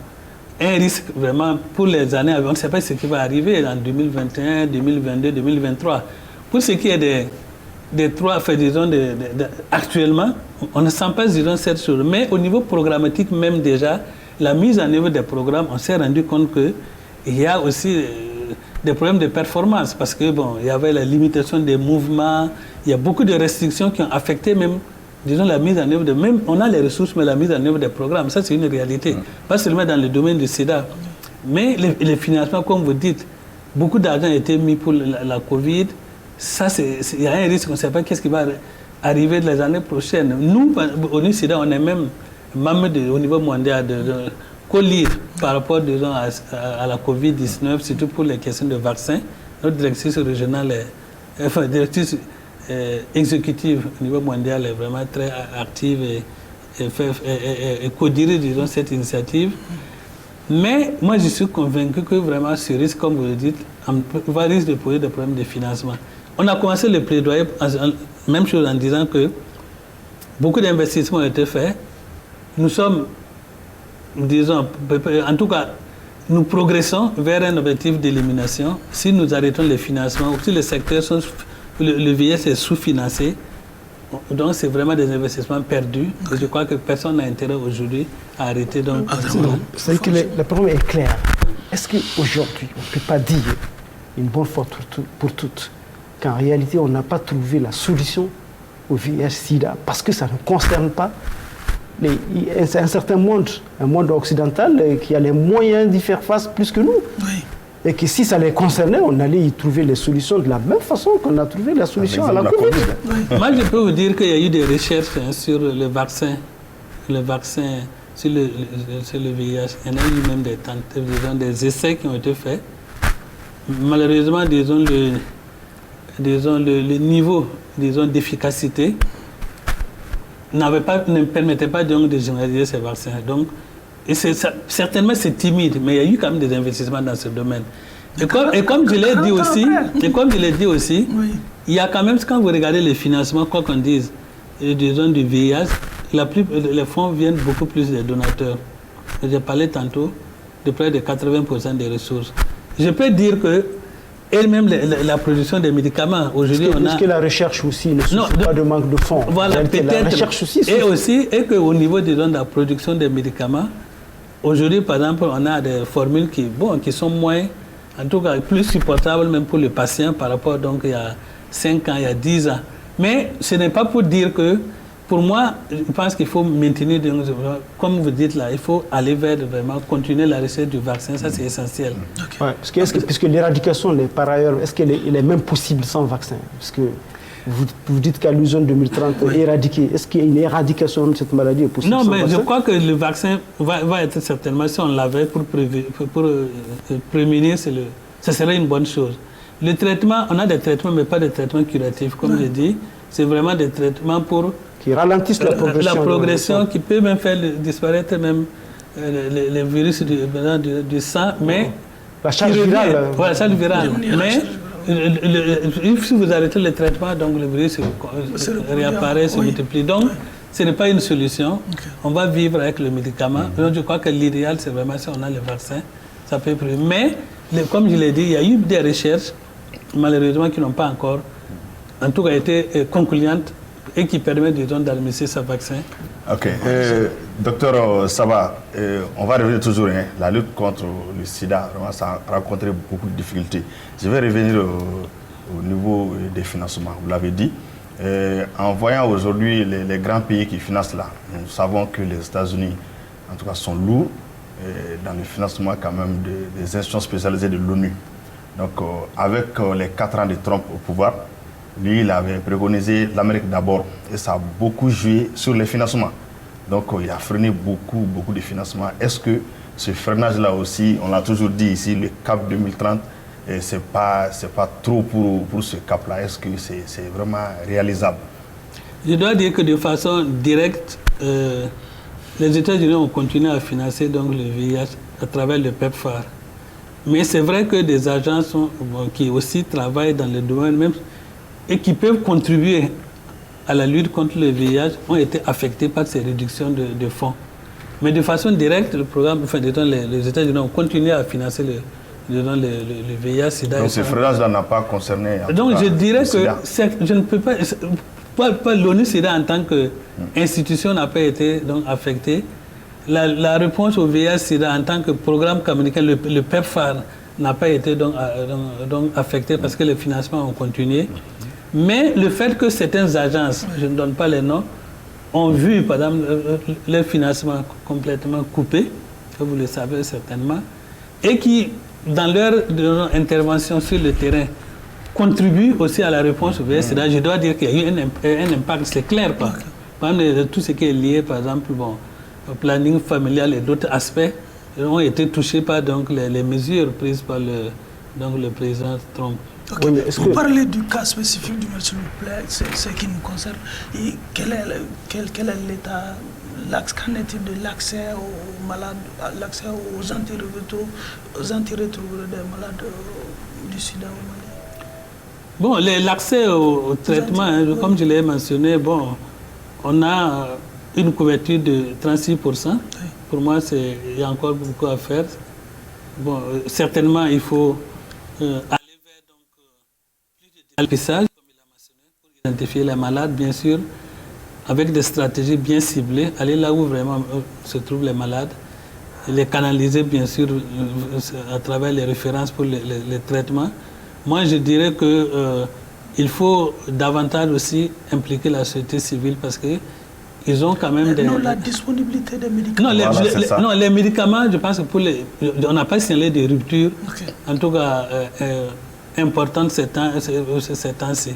un risque vraiment pour les années à venir. On ne sait pas ce qui va arriver en 2021, 2022, 2023. Pour ce qui est des trois, disons, actuellement, on ne sent pas, disons, cette chose. Mais au niveau programmatique même déjà, la mise en œuvre des programmes, on s'est rendu compte qu'il y a aussi des problèmes de performance, parce que bon, il y avait la limitation des mouvements, il y a beaucoup de restrictions qui ont affecté même, disons, la mise en œuvre de... Même, on a les ressources, mais la mise en œuvre des programmes, ça c'est une réalité. Pas seulement dans le domaine du sida. Mais les financements, comme vous dites, beaucoup d'argent a été mis pour la Covid. Ça, il y a un risque, on ne sait pas qu'est-ce qui va arriver les années prochaines. Nous, au niveau sida, on est même membre au niveau mondial de co-lead par rapport, disons, à la Covid-19, surtout pour les questions de vaccins. Notre directrice régionale, directrice exécutive au niveau mondial est vraiment très active et co-dirige, disons, cette initiative. Mais moi, je suis convaincu que vraiment ce risque, comme vous le dites, va risquer de poser des problèmes de financement. On a commencé le plaidoyer, même chose en disant que beaucoup d'investissements ont été faits. Nous sommes, disons, en tout cas, nous progressons vers un objectif d'élimination. Si nous arrêtons les financements, ou si le secteur, le VIH est sous-financé, donc c'est vraiment des investissements perdus. Et je crois que personne n'a intérêt aujourd'hui à arrêter. Donc, c'est que le problème est clair. Est-ce qu'aujourd'hui, on ne peut pas dire une bonne fois pour toutes qu'en réalité, on n'a pas trouvé la solution au VIH-Sida parce que ça ne concerne pas un certain monde, un monde occidental qui a les moyens d'y faire face plus que nous. Oui. Et que si ça les concernait, on allait y trouver les solutions de la même façon qu'on a trouvé la solution à la Covid. Oui. Moi, je peux vous dire qu'il y a eu des recherches sur le vaccin sur le VIH. Il y en a eu même des essais qui ont été faits. Malheureusement, disons, le niveau, disons, d'efficacité ne permettait pas donc de généraliser ces vaccins. Donc, certainement c'est timide, mais il y a eu quand même des investissements dans ce domaine. Et comme je l'ai dit aussi, oui, il y a quand même, quand vous regardez les financements, quoi qu'on dise, disons du VIH, les fonds viennent beaucoup plus des donateurs. J'ai parlé tantôt de près de 80% des ressources. Je peux dire que elle-même la production des médicaments, aujourd'hui on a... Est-ce que la recherche aussi ne souffre pas de manque de fonds? Voilà, peut-être. La recherche aussi et qu'au niveau de la production des médicaments, aujourd'hui par exemple on a des formules qui sont moins, en tout cas plus supportables même pour le patient par rapport donc il y a 5 ans, il y a 10 ans. Mais ce n'est pas pour dire que, pour moi, je pense qu'il faut maintenir, comme vous dites là, il faut aller vers vraiment continuer la recherche du vaccin, ça c'est essentiel. Okay. Ouais, puisque l'éradication, par ailleurs, est-ce qu'elle est même possible sans vaccin? Parce que Vous dites qu'à l'horizon 2030, éradiquer. Est-ce qu'il y a une éradication de cette maladie possible? Non, mais je crois que le vaccin va être certainement, si on l'avait pour prémunir, ça serait une bonne chose. Le traitement, on a des traitements, mais pas des traitements curatifs, comme je dis. C'est vraiment des traitements qui ralentissent la progression. La progression qui peut même faire disparaître même les virus du sang, mais... La charge virale. Voilà, la charge virale. Mais si vous arrêtez le traitement, donc le virus réapparaît, se multiplie. Donc, ce n'est pas une solution. On va vivre avec le médicament. Donc, je crois que l'idéal, c'est vraiment si on a le vaccin, ça peut priver. Mais, comme je l'ai dit, il y a eu des recherches, malheureusement, qui n'ont pas encore, en tout cas, été concluantes et qui permettent, disons, d'administrer ce vaccin. Ok. Docteur Saba, on va revenir toujours. La lutte contre le sida, vraiment, ça a rencontré beaucoup de difficultés. Je vais revenir au niveau des financements. Vous l'avez dit. En voyant aujourd'hui les grands pays qui financent là, nous savons que les États-Unis, en tout cas, sont lourds dans le financement quand même des institutions spécialisées de l'ONU. Donc, avec les 4 ans de Trump au pouvoir, lui, il avait préconisé l'Amérique d'abord et ça a beaucoup joué sur les financements. Donc, il a freiné beaucoup de financements. Est-ce que ce freinage-là aussi, on l'a toujours dit ici, le cap 2030, ce n'est pas trop pour ce cap-là? Est-ce que c'est vraiment réalisable? Je dois dire que de façon directe, les États-Unis ont continué à financer donc, le VIH à travers le PEPFAR. Mais c'est vrai que des agences qui aussi travaillent dans le domaine même et qui peuvent contribuer à la lutte contre le VIH ont été affectés par ces réductions de fonds. Mais de façon directe, le programme, enfin, les États-Unis ont continué à financer le VIH-Sida. Donc ce freinage-là n'a pas concerné... Donc je dirais que je ne peux pas l'ONU-Sida en tant qu'institution n'a pas été donc, affectée. La réponse au VIH-Sida en tant que programme communautaire, le PEPFAR, n'a pas été donc affecté parce que les financements ont continué. Mais le fait que certaines agences, je ne donne pas les noms, ont vu, par exemple, les financements complètement coupés, que vous le savez certainement, et qui, dans leur intervention sur le terrain, contribuent aussi à la réponse au VIH-Sida, je dois dire qu'il y a eu un impact, c'est clair. Par exemple, tout ce qui est lié, par exemple, au planning familial et d'autres aspects, ont été touchés par donc, les mesures prises par le président Trump. Okay. Oui, vous parlez du cas spécifique du match, s'il vous plaît, c'est ce qui nous concerne. Et quel est l'état, qu'en est-il de l'accès aux malades, l'accès aux antirétroviraux des malades du sida au Mali? Bon, l'accès au traitement, comme je l'ai mentionné, bon, on a une couverture de 36%. Oui. Pour moi, il y a encore beaucoup à faire. Bon, certainement, il faut l'alpissage, comme il a mentionné, pour identifier les malades, bien sûr, avec des stratégies bien ciblées, aller là où vraiment se trouvent les malades, et les canaliser, bien sûr, à travers les références pour les traitements. Moi, je dirais qu'il faut davantage aussi impliquer la société civile parce qu'ils ont quand même la disponibilité des médicaments. Non, les médicaments, je pense que on n'a pas signalé des ruptures, en tout cas importantes ces temps-ci.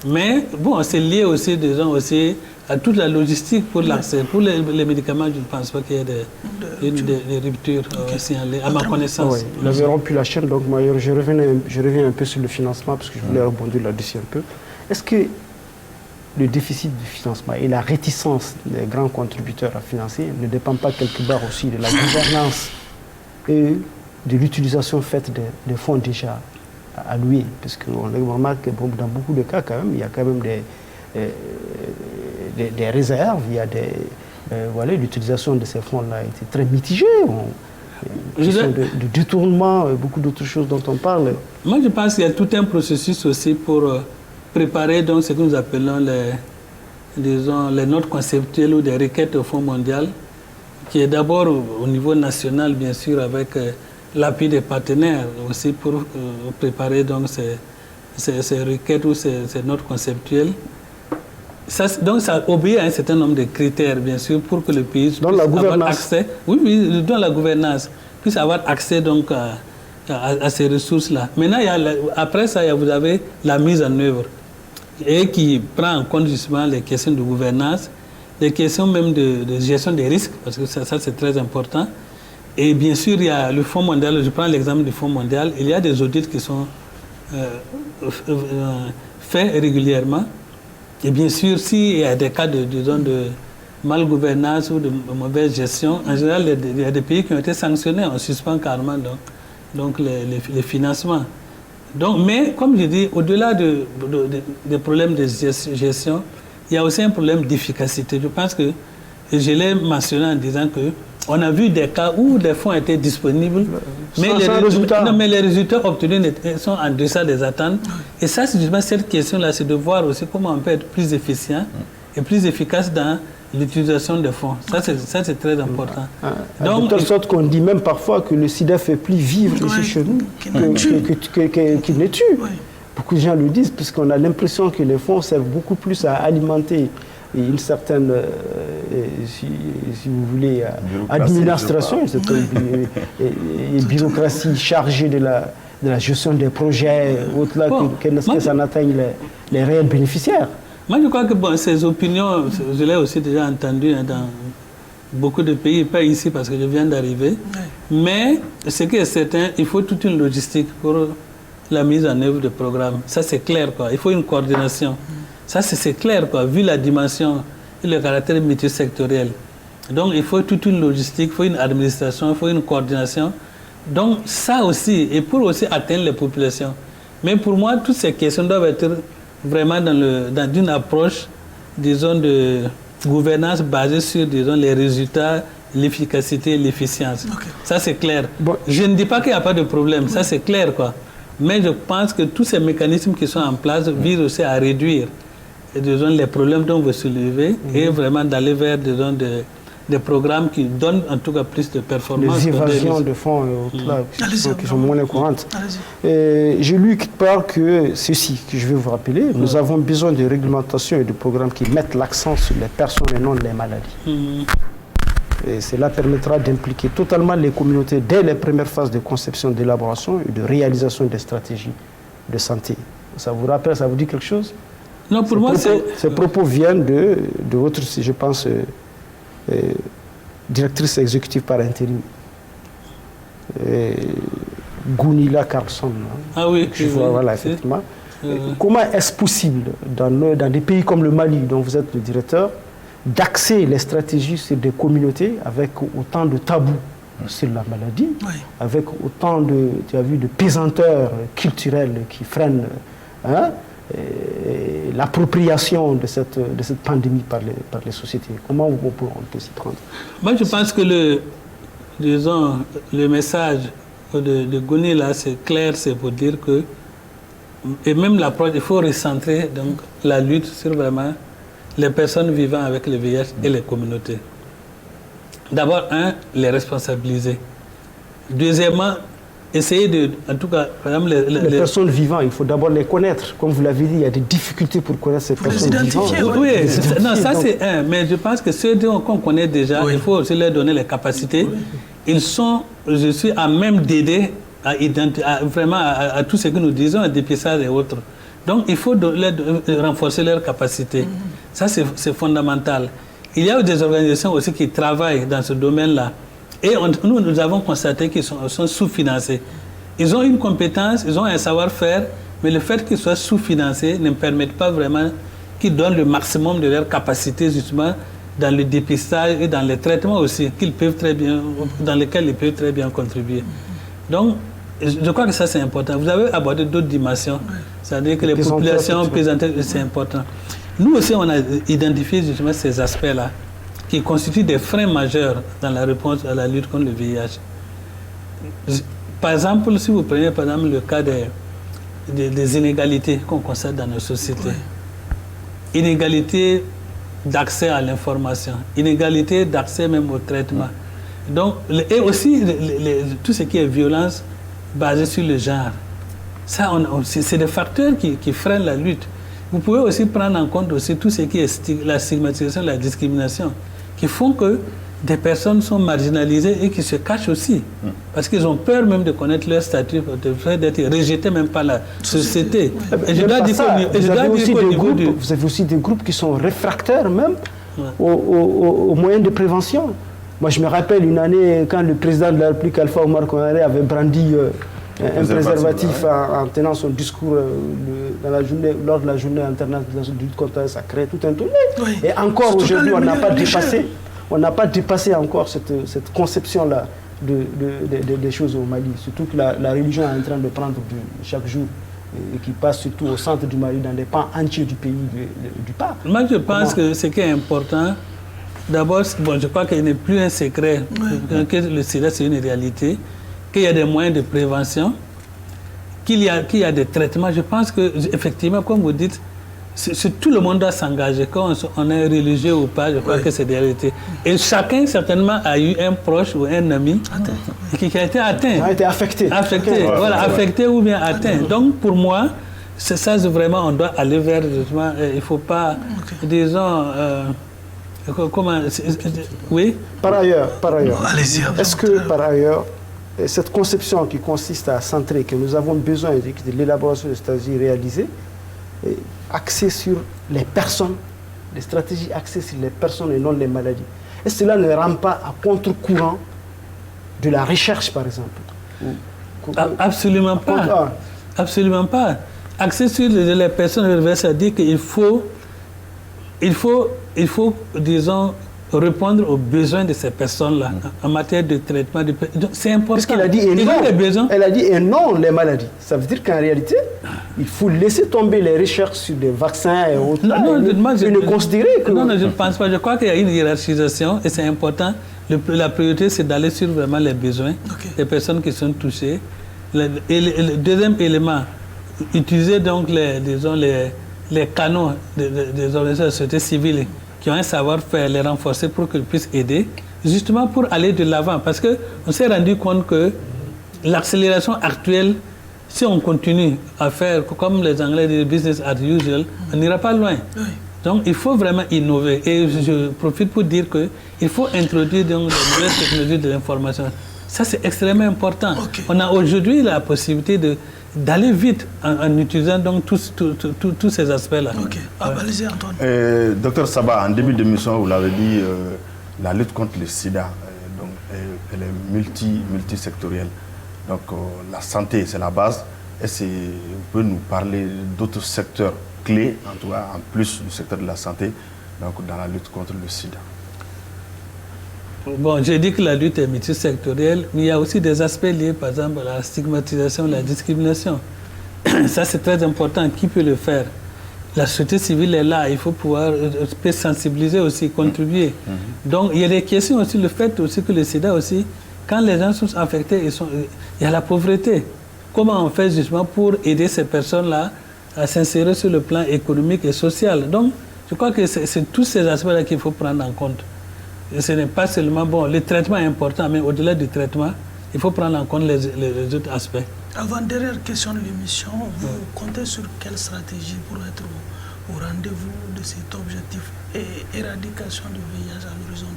Mais bon, c'est lié aussi, disons, aussi à toute la logistique pour l'accès. Pour les médicaments, je ne pense pas qu'il y ait des ruptures signalées, à ma connaissance. Vous avez rompu la chaîne, donc moi, je reviens un peu sur le financement, parce que je voulais rebondir là-dessus un peu. Est-ce que le déficit du financement et la réticence des grands contributeurs à financer ne dépend pas quelque part aussi de la gouvernance et de l'utilisation faite des fonds déjà alloués? Parce qu'on remarque que dans beaucoup de cas, quand même, il y a quand même des réserves, il y a l'utilisation de ces fonds-là a été très mitigée. De détournement, beaucoup d'autres choses dont on parle. Moi, je pense qu'il y a tout un processus aussi pour préparer donc, ce que nous appelons les notes conceptuelles ou des requêtes au Fonds mondial, qui est d'abord au niveau national, bien sûr, avec l'appui des partenaires aussi pour préparer donc, ces requêtes ou ces notes conceptuelles. Donc ça obéit à un certain nombre de critères, bien sûr, pour que le pays puisse avoir accès. Oui, dans la gouvernance, puisse avoir accès donc, à ces ressources-là. Maintenant, après ça, vous avez la mise en œuvre. et qui prend en compte justement les questions de gouvernance, les questions même de gestion des risques, parce que ça c'est très important. Et bien sûr, il y a le Fonds mondial, je prends l'exemple du Fonds mondial, il y a des audits qui sont faits régulièrement. Et bien sûr, s'il y a des cas de malgouvernance ou de mauvaise gestion, en général, il y a des pays qui ont été sanctionnés, on suspend carrément donc les financements. Donc, mais comme je dis, au-delà des problèmes de gestion, il y a aussi un problème d'efficacité. Je pense que, je l'ai mentionné en disant que on a vu des cas où des fonds étaient disponibles, mais les résultats obtenus sont en deçà des attentes. Et ça, c'est justement cette question-là, c'est de voir aussi comment on peut être plus efficient et plus efficace dans l'utilisation des fonds. Ça, c'est très important. Donc, de telle sorte qu'on dit même parfois que le sida fait plus vivre ici chez nous qu'il ne tue. Beaucoup de gens le disent, puisqu'on a l'impression que les fonds servent beaucoup plus à alimenter une certaine, si vous voulez, administration, une bureaucratie chargée de la gestion des projets, au-delà que ça n'atteigne les réels bénéficiaires. Moi, je crois que ces opinions, je l'ai aussi déjà entendues dans beaucoup de pays, pas ici parce que je viens d'arriver. Mais ce qui est certain, il faut toute une logistique pour la mise en œuvre de programmes. Ça, c'est clair, quoi. Il faut une coordination. Ça, c'est clair, quoi, vu la dimension et le caractère multisectoriel. Donc, il faut toute une logistique, il faut une administration, il faut une coordination. Donc, ça aussi, et pour aussi atteindre les populations. Mais pour moi, toutes ces questions doivent être vraiment dans une approche, disons, de gouvernance basée sur, disons, les résultats, l'efficacité, l'efficience. Ça, c'est clair. Je ne dis pas qu'il n'y a pas de problème, ça, c'est clair, quoi. Mais je pense que tous ces mécanismes qui sont en place visent aussi à réduire, disons, les problèmes dont vous soulevez et vraiment d'aller vers, disons, des programmes qui donnent en tout cas plus de performance. Les évasions de fonds qui sont moins courantes. J'ai lu quelque part que ceci, que je vais vous rappeler, nous avons besoin de réglementation et de programmes qui mettent l'accent sur les personnes et non les maladies. Et cela permettra d'impliquer totalement les communautés dès les premières phases de conception, d'élaboration et de réalisation des stratégies de santé. Ça vous rappelle, ça vous dit quelque chose? Non, pour moi, ces propos viennent de votre, je pense, directrice exécutive par intérim, Gunilla Carlsson. Ah oui, voilà, effectivement. Comment est-ce possible, dans des pays comme le Mali, dont vous êtes le directeur, d'axer les stratégies sur des communautés avec autant de tabous sur la maladie, avec autant de, tu as vu, de pesanteurs culturelles qui freinent l'appropriation de cette pandémie par les sociétés? Comment on peut s'y prendre? Moi, je pense que le message de Gouni, là, c'est clair, c'est pour dire que, et même l'approche, il faut recentrer donc, la lutte sur vraiment les personnes vivant avec le VIH et les communautés. D'abord, les responsabiliser. Deuxièmement, essayer de, en tout cas, par exemple, les personnes vivantes, il faut d'abord les connaître. Comme vous l'avez dit, il y a des difficultés pour connaître ces personnes vivantes. Oui, non, ça c'est un. Mais je pense que ceux qu'on connaît déjà, il faut aussi leur donner les capacités. Ils sont, je suis à même d'aider vraiment à tout ce que nous disons, à dépistage et autres. Donc, il faut renforcer leurs capacités. Ça, c'est fondamental. Il y a des organisations aussi qui travaillent dans ce domaine-là. Et nous avons constaté qu'ils sont sous-financés. Ils ont une compétence, ils ont un savoir-faire, mais le fait qu'ils soient sous-financés ne permet pas vraiment qu'ils donnent le maximum de leurs capacités, justement, dans le dépistage et dans les traitements aussi, dans lesquels ils peuvent très bien contribuer. Donc, je crois que ça, c'est important. Vous avez abordé d'autres dimensions. C'est-à-dire que les populations pesanteurs, c'est important. Nous aussi, on a identifié justement ces aspects-là qui constituent des freins majeurs dans la réponse à la lutte contre le VIH. Par exemple, si vous prenez par exemple le cas des inégalités qu'on constate dans nos sociétés, inégalité d'accès à l'information, inégalité d'accès même au traitement. Donc, et aussi tout ce qui est violence basée sur le genre. Ça, c'est des facteurs qui freinent la lutte. Vous pouvez aussi prendre en compte aussi tout ce qui est la stigmatisation, la discrimination, qui font que des personnes sont marginalisées et qui se cachent aussi. Parce qu'ils ont peur même de connaître leur statut, de fait d'être rejetés même par la société. Et je dois dire vous avez aussi des groupes qui sont réfractaires même aux moyens de prévention. Moi, je me rappelle une année quand le président de la République, Alpha Oumar Konaré, avait brandi un préservatif en tenant son discours lors de la journée internationale de lutte contre ça crée tout un tournée. Oui. Et encore aujourd'hui, on n'a pas dépassé encore cette conception-là des choses au Mali. Surtout que la religion est en train de prendre chaque jour et qui passe surtout au centre du Mali, dans les pans entiers du pays du pas. Moi, je pense que ce qui est important, d'abord, je crois qu'il n'est plus un secret que le sida, c'est une réalité, qu'il y a des moyens de prévention, qu'il y a des traitements. Je pense qu'effectivement, comme vous dites, tout le monde doit s'engager. Quand on est religieux ou pas, je crois que c'est des réalités. Et chacun, certainement, a eu un proche ou un ami qui a été atteint. A été affecté. Affecté ou bien atteint. Donc, pour moi, c'est ça, vraiment, on doit aller vers, justement, il ne faut pas, disons... oui. Par ailleurs, est-ce que par ailleurs, cette conception qui consiste à centrer que nous avons besoin de l'élaboration de stratégies réalisées, axées sur les personnes, des stratégies axées sur les personnes et non les maladies, est-ce que cela ne rend pas à contre-courant de la recherche, par exemple? Absolument pas. Absolument pas. Axé sur les personnes, ça dit qu'il faut, disons, répondre aux besoins de ces personnes-là en matière de traitement. C'est important. Parce qu'elle a dit elle a dit et non les maladies. Ça veut dire qu'en réalité, il faut laisser tomber les recherches sur des vaccins et autres. Ne considérer que... Non, je ne pense pas. Je crois qu'il y a une hiérarchisation et c'est important. La priorité, c'est d'aller sur vraiment les besoins des personnes qui sont touchées. Et le deuxième élément, utiliser donc les canaux des organisations de la société civile qui ont un savoir-faire, les renforcer pour qu'ils puissent aider, justement pour aller de l'avant. Parce qu'on s'est rendu compte que l'accélération actuelle, si on continue à faire, comme les Anglais disent, business as usual, on n'ira pas loin. Oui. Donc il faut vraiment innover. Et je profite pour dire qu'il faut introduire donc, de nouvelles technologies de l'information. Ça, c'est extrêmement important. On a aujourd'hui la possibilité d'aller vite en utilisant donc tous ces aspects-là. Allez-y, Antoine. Docteur Saba, en début d'émission, vous l'avez dit, la lutte contre le sida, elle est multisectorielle. Donc la santé, c'est la base. Est-ce que vous pouvez nous parler d'autres secteurs clés, en tout cas en plus du secteur de la santé, donc dans la lutte contre le sida? Bon, j'ai dit que la lutte est multisectorielle, mais il y a aussi des aspects liés, par exemple, à la stigmatisation, la discrimination. Ça, c'est très important. Qui peut le faire? La société civile est là. Il faut pouvoir sensibiliser aussi, contribuer. Donc, il y a des questions aussi. Le fait aussi que le sida aussi, quand les gens sont affectés, il y a la pauvreté. Comment on fait justement pour aider ces personnes-là à s'insérer sur le plan économique et social? Donc, je crois que c'est tous ces aspects-là qu'il faut prendre en compte. Et ce n'est pas seulement, le traitement est important, mais au-delà du traitement, il faut prendre en compte les autres aspects. Avant-dernière question de l'émission, vous comptez sur quelle stratégie pour être au rendez-vous de cet objectif et éradication du VIH à l'horizon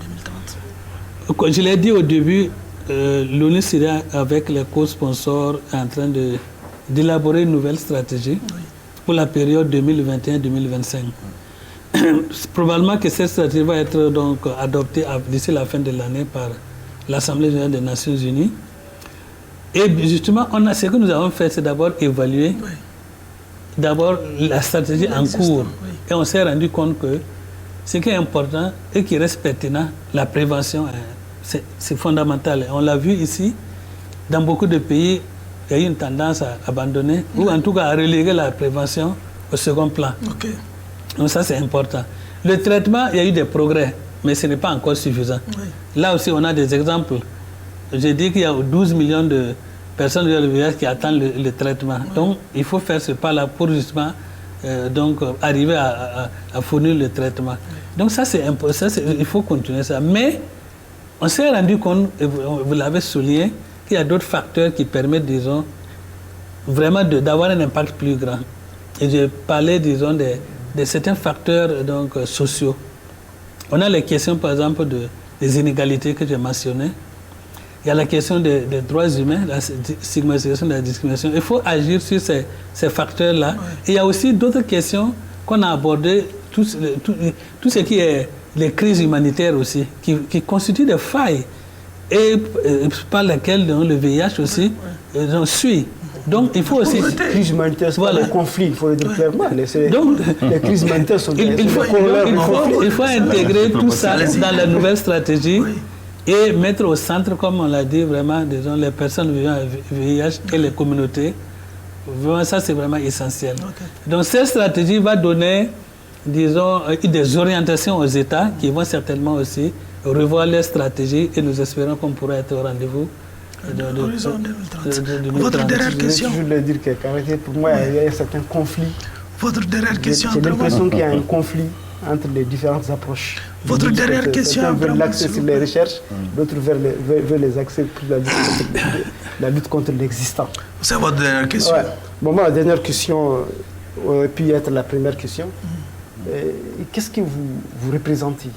2030? Comme je l'ai dit au début, l'ONU-SIDA, avec les co-sponsors, est en train d'élaborer une nouvelle stratégie pour la période 2021-2025. Probablement que cette stratégie va être donc adoptée d'ici la fin de l'année par l'Assemblée générale des Nations unies. Et justement, ce que nous avons fait, c'est d'abord évaluer d'abord la stratégie en cours. Et on s'est rendu compte que ce qui est important et qui reste pertinent, la prévention, c'est fondamental. On l'a vu ici, dans beaucoup de pays, il y a eu une tendance à abandonner, ou en tout cas à reléguer la prévention au second plan. Donc ça, c'est important. Le traitement, il y a eu des progrès, mais ce n'est pas encore suffisant. Là aussi, on a des exemples. J'ai dit qu'il y a 12 millions de personnes dans le village qui attendent le traitement. Donc, il faut faire ce pas-là pour justement arriver à fournir le traitement. Donc ça, c'est important. Il faut continuer ça. Mais on s'est rendu compte, et vous l'avez souligné, qu'il y a d'autres facteurs qui permettent, disons, vraiment d'avoir un impact plus grand. Et j'ai parlé, disons, de certains facteurs donc, sociaux. On a les questions, par exemple, de des inégalités que j'ai mentionnées. Il y a la question des droits humains, la stigmatisation de la discrimination. Il faut agir sur ces facteurs-là. Ouais. Et il y a aussi d'autres questions qu'on a abordées, tout ce qui est les crises humanitaires aussi, qui constituent des failles et par lesquelles le VIH aussi suit. Donc il faut aussi... Les crises humanitaires, c'est pas les conflits, il faut le dire clairement. Les crises humanitaires sont il faut intégrer tout ça dans la nouvelle stratégie et mettre au centre, comme on l'a dit, vraiment, disons, les personnes vivant avec VIH et les communautés. Vraiment, ça, c'est vraiment essentiel. Okay. Donc cette stratégie va donner, disons, des orientations aux États qui vont certainement aussi revoir leurs stratégies et nous espérons qu'on pourra être au rendez-vous. L'horizon 2030. Votre dernière question. Je voulais dire que pour moi, il y a un certain conflit. Votre dernière question. J'ai l'impression qu'il y a un conflit entre les différentes approches. Votre dernière question. Certains veulent l'accès sur les recherches, d'autres veulent les accès pour la lutte contre l'existant. C'est votre dernière question. Ouais. Bon, moi, la dernière question aurait pu être la première question. Qu'est-ce que vous représentez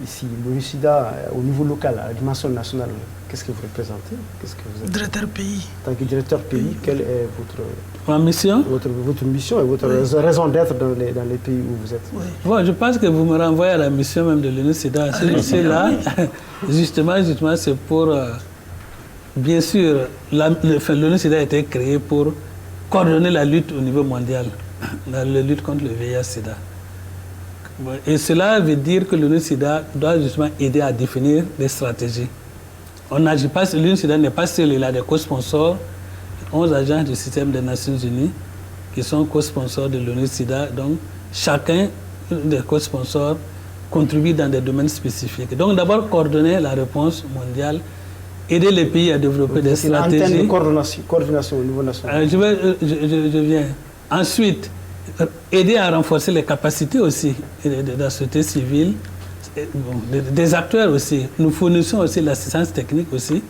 ici, l'ONU-SIDA, au niveau local, à la dimension nationale? Qu'est-ce que vous représentez? Qu'est-ce que vous êtes? Directeur pays. En tant que directeur pays, quelle est votre mission et votre raison d'être dans les pays où vous êtes? Oui. Bon, je pense que vous me renvoyez à la mission même de l'ONU-SIDA. C'est là, justement, c'est pour... bien sûr, l'ONU-SIDA a été créée pour coordonner la lutte au niveau mondial, la lutte contre le VIH-SIDA. Et cela veut dire que l'ONU-SIDA doit justement aider à définir des stratégies. On n'agit pas, l'ONU-SIDA n'est pas seul, il a des co-sponsors, 11 agents du système des Nations Unies qui sont co-sponsors de l'ONU-SIDA. Donc, chacun des co-sponsors contribue dans des domaines spécifiques. Donc, d'abord, coordonner la réponse mondiale, aider les pays à développer des stratégies. En termes de coordination au niveau national. Je viens. Ensuite, aider à renforcer les capacités aussi de la société civile, des acteurs aussi. Nous fournissons aussi l'assistance technique aussi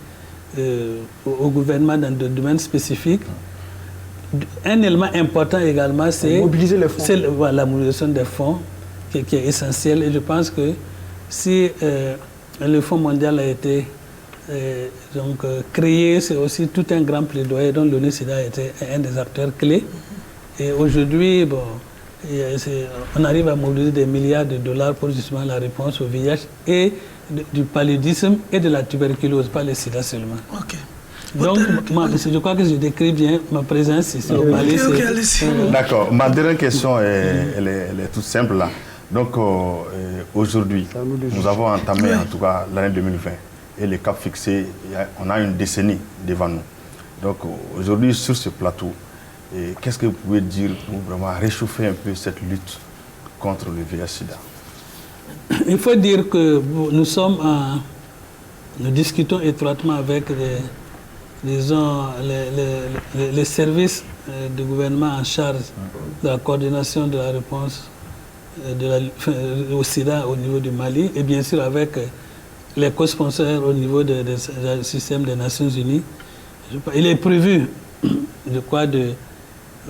au gouvernement dans des domaines spécifiques. Un élément important également, c'est mobiliser les fonds. La mobilisation des fonds qui est essentielle. Et je pense que si le Fonds mondial a été créé, c'est aussi tout un grand plaidoyer dont l'ONU-SIDA a été un des acteurs clés. Et aujourd'hui, on arrive à mobiliser des milliards de dollars pour justement la réponse au VIH et du paludisme et de la tuberculose, pas le sida seulement. Okay. Donc, je crois que je décris bien ma présence ici au Mali. D'accord. Ma dernière question, elle est toute simple là. Donc, aujourd'hui, nous avons entamé en tout cas l'année 2020 et les caps fixés, on a une décennie devant nous. Donc, aujourd'hui, sur ce plateau, qu'est-ce que vous pouvez dire pour vraiment réchauffer un peu cette lutte contre le VIH-Sida? Il faut dire que nous discutons étroitement avec les services du gouvernement en charge de la coordination de la réponse au sida au niveau du Mali et bien sûr avec les co-sponsors au niveau du système des Nations Unies. Il est prévu, je crois, de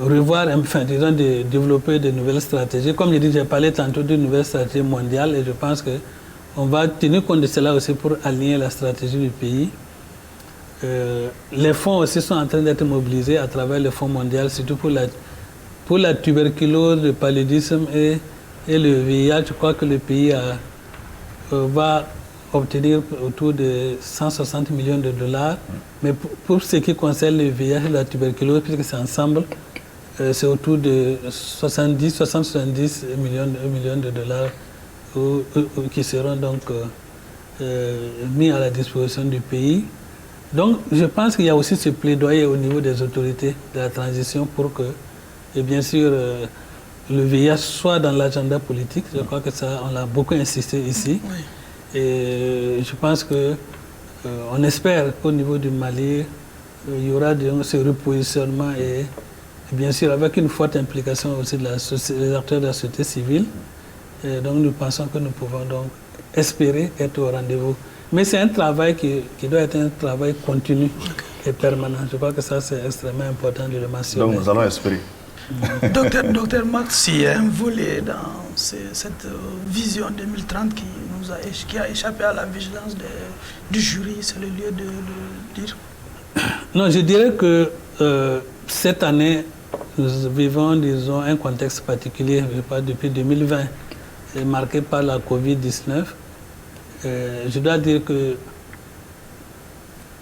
revoir, de développer de nouvelles stratégies. Comme je dis, j'ai parlé tantôt d'une nouvelle stratégie mondiale et je pense qu'on va tenir compte de cela aussi pour aligner la stratégie du pays. Les fonds aussi sont en train d'être mobilisés à travers le Fonds mondial, surtout pour la tuberculose, le paludisme et le VIH. Je crois que le pays va obtenir autour de 160 millions de dollars. Mais pour ce qui concerne le VIH et la tuberculose, puisque c'est ensemble, c'est autour de 60-70 millions de dollars qui seront donc mis à la disposition du pays. Donc, je pense qu'il y a aussi ce plaidoyer au niveau des autorités de la transition pour que, et bien sûr, le VIH soit dans l'agenda politique. Je crois que ça, on a beaucoup insisté ici. Oui. Et je pense que on espère qu'au niveau du Mali, il y aura ce repositionnement et bien sûr avec une forte implication aussi des acteurs de la société civile. Et donc, nous pensons que nous pouvons donc espérer être au rendez-vous. Mais c'est un travail qui doit être un travail continu et permanent. Je crois que ça, c'est extrêmement important de le mentionner. Donc, nous allons espérer. Docteur Max, il y a un volet dans cette vision 2030 qui qui a échappé à la vigilance du jury, c'est le lieu de le dire? Non, je dirais que cette année, nous vivons, disons, un contexte particulier, je parle depuis 2020, marqué par la Covid-19. Je dois dire que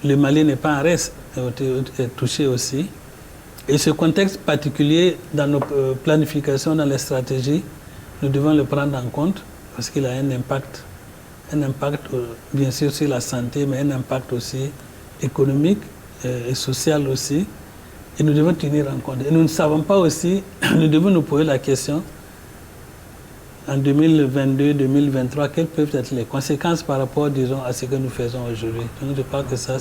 le Mali n'est pas en reste, est touché aussi. Et ce contexte particulier, dans nos planifications, dans les stratégies, nous devons le prendre en compte parce qu'il a un impact bien sûr sur la santé, mais un impact aussi économique et social aussi. Et nous devons tenir en compte. Et nous ne savons pas aussi, nous devons nous poser la question, en 2022-2023, quelles peuvent être les conséquences par rapport, disons, à ce que nous faisons aujourd'hui. Donc je crois que ça,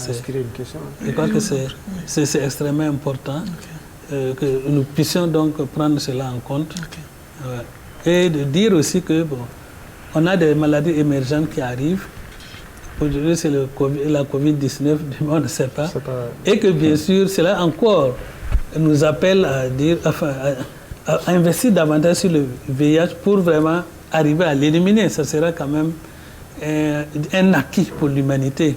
c'est extrêmement important que nous puissions donc prendre cela en compte. Ouais. Et de dire aussi que, bon, on a des maladies émergentes qui arrivent. Aujourd'hui, c'est la Covid-19, on ne sait pas. Et que bien sûr, cela encore nous appelle à dire, enfin, à investir davantage sur le VIH pour vraiment arriver à l'éliminer. Ça sera quand même un acquis pour l'humanité.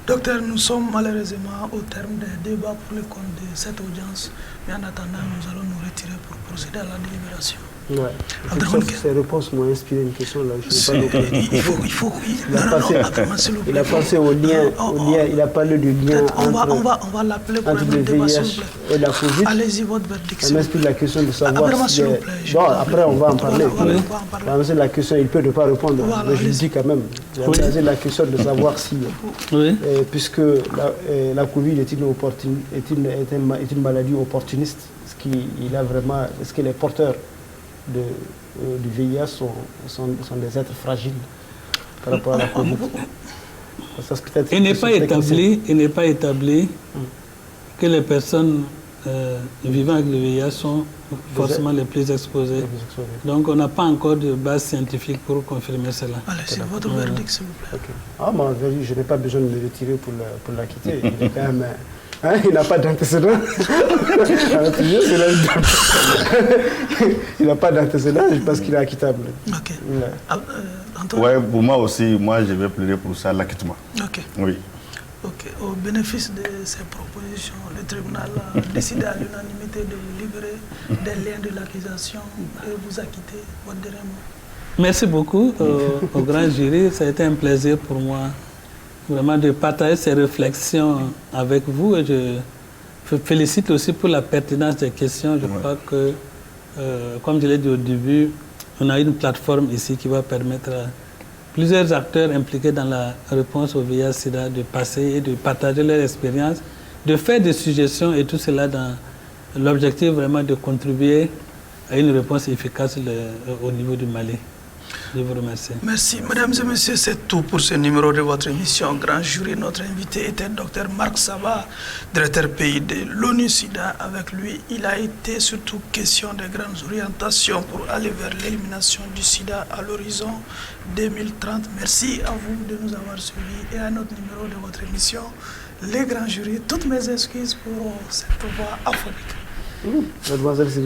Docteur, nous sommes malheureusement au terme des débats pour le compte de cette audience. Mais en attendant, nous allons nous retirer pour procéder à la délibération. Ouais. Ces réponses m'ont inspiré une question là. Il faut. Il a pensé au lien. Il a parlé du lien on va l'appeler pour le VIH et la Covid. Allez-y, votre verdict. Ça m'inspire la question de savoir bon, après, on va en parler. C'est la question, il peut ne pas répondre, mais je le dis quand même. C'est la question de savoir si, puisque la Covid est une maladie opportuniste, est-ce que les porteurs du VIH sont des êtres fragiles par rapport à la Covid. Il n'est pas établi que les personnes vivant avec le VIH sont forcément les plus exposées. Donc on n'a pas encore de base scientifique pour confirmer cela. Allez, c'est votre verdict, s'il vous plaît. Ah, mon verdict, je n'ai pas besoin de me retirer pour la quitter. Il est quand même... il n'a pas d'antécédent. Il n'a pas d'antécédent, je pense qu'il est acquittable. Ouais, pour moi aussi, je vais plaider pour ça, l'acquittement. Oui. Au bénéfice de ces propositions, le tribunal a décidé à l'unanimité de vous libérer des liens de l'accusation et vous acquitter. Votre dernier mot. Merci beaucoup au grand jury. Ça a été un plaisir pour moi vraiment de partager ces réflexions avec vous. Et je vous félicite aussi pour la pertinence des questions. Je crois que, comme je l'ai dit au début, on a une plateforme ici qui va permettre à plusieurs acteurs impliqués dans la réponse au VIH-Sida de passer et de partager leur expérience, de faire des suggestions et tout cela dans l'objectif vraiment de contribuer à une réponse efficace au niveau du Mali. Je vous remercie. Merci. Mesdames et messieurs, c'est tout pour ce numéro de votre émission Grand Jury. Notre invité était Dr Marc Saba, directeur pays de l'ONU-SIDA. Avec lui, il a été surtout question de grandes orientations pour aller vers l'élimination du SIDA à l'horizon 2030. Merci à vous de nous avoir suivis et à notre numéro de votre émission, Les Grands Jurys. Toutes mes excuses pour cette voix aphonique. Mademoiselle, c'est